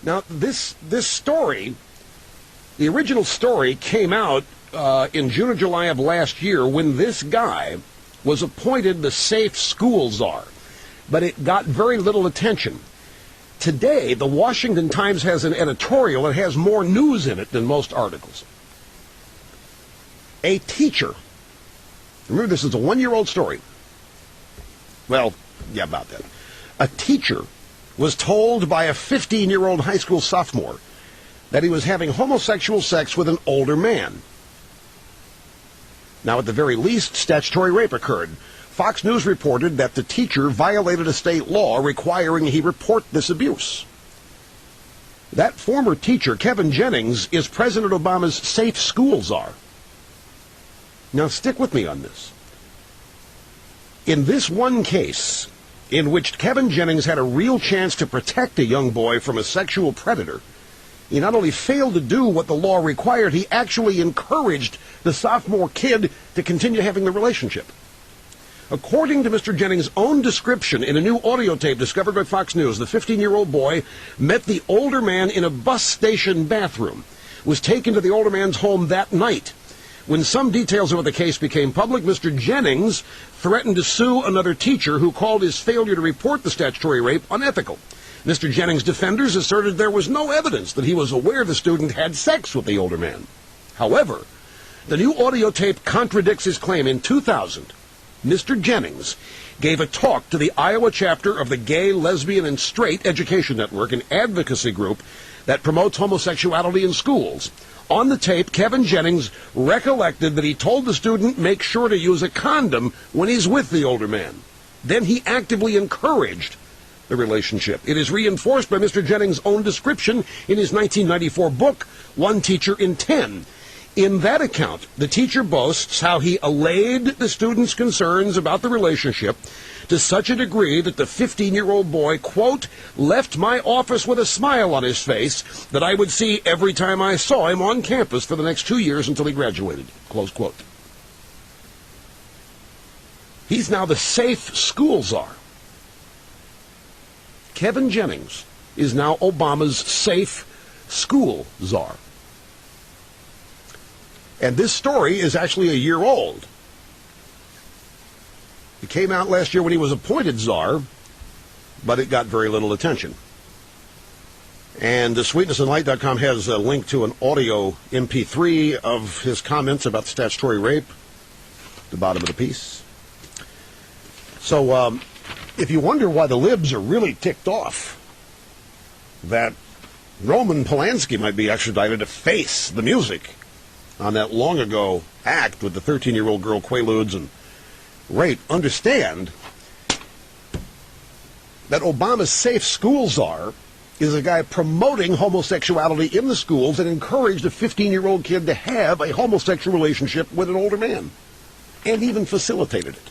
Now, this story, the original story came out in June or July of last year when this guy was appointed the Safe Schools Czar, but it got very little attention. Today, the Washington Times has an editorial that has more news in it than most articles. A teacher, remember this is a 1-year-old story. Well, yeah, about that. A teacher was told by a 15-year-old high school sophomore that he was having homosexual sex with an older man. Now, at the very least, statutory rape occurred. Fox News reported that the teacher violated a state law requiring he report this abuse. That former teacher, Kevin Jennings, is President Obama's Safe Schools Czar. Now, stick with me on this. In this one case, in which Kevin Jennings had a real chance to protect a young boy from a sexual predator, he not only failed to do what the law required, he actually encouraged the sophomore kid to continue having the relationship. According to Mr. Jennings' own description in a new audio tape discovered by Fox News, the 15-year-old boy met the older man in a bus station bathroom, was taken to the older man's home that night. When some details about the case became public, Mr. Jennings threatened to sue another teacher who called his failure to report the statutory rape unethical. Mr. Jennings' defenders asserted there was no evidence that he was aware the student had sex with the older man. However, the new audio tape contradicts his claim. In 2000, Mr. Jennings gave a talk to the Iowa chapter of the Gay, Lesbian, and Straight Education Network, an advocacy group that promotes homosexuality in schools. On the tape, Kevin Jennings recollected that he told the student make sure to use a condom when he's with the older man. Then he actively encouraged the relationship. It is reinforced by Mr. Jennings' own description in his 1994 book, One Teacher in 10. In that account, the teacher boasts how he allayed the student's concerns about the relationship to such a degree that the 15-year-old boy, quote, left my office with a smile on his face that I would see every time I saw him on campus for the next 2 years until he graduated, close quote. He's now the Safe Schools Czar. Kevin Jennings is now Obama's Safe School Czar. And this story is actually a year old. It came out last year when he was appointed czar, but it got very little attention. And sweetnessandlight.com has a link to an audio MP3 of his comments about statutory rape at the bottom of the piece. So if you wonder why the libs are really ticked off that Roman Polanski might be extradited to face the music on that long-ago act with the 13-year-old girl Quaaludes and rape, understand that Obama's Safe Schools Czar is a guy promoting homosexuality in the schools and encouraged a 15-year-old kid to have a homosexual relationship with an older man, and even facilitated it.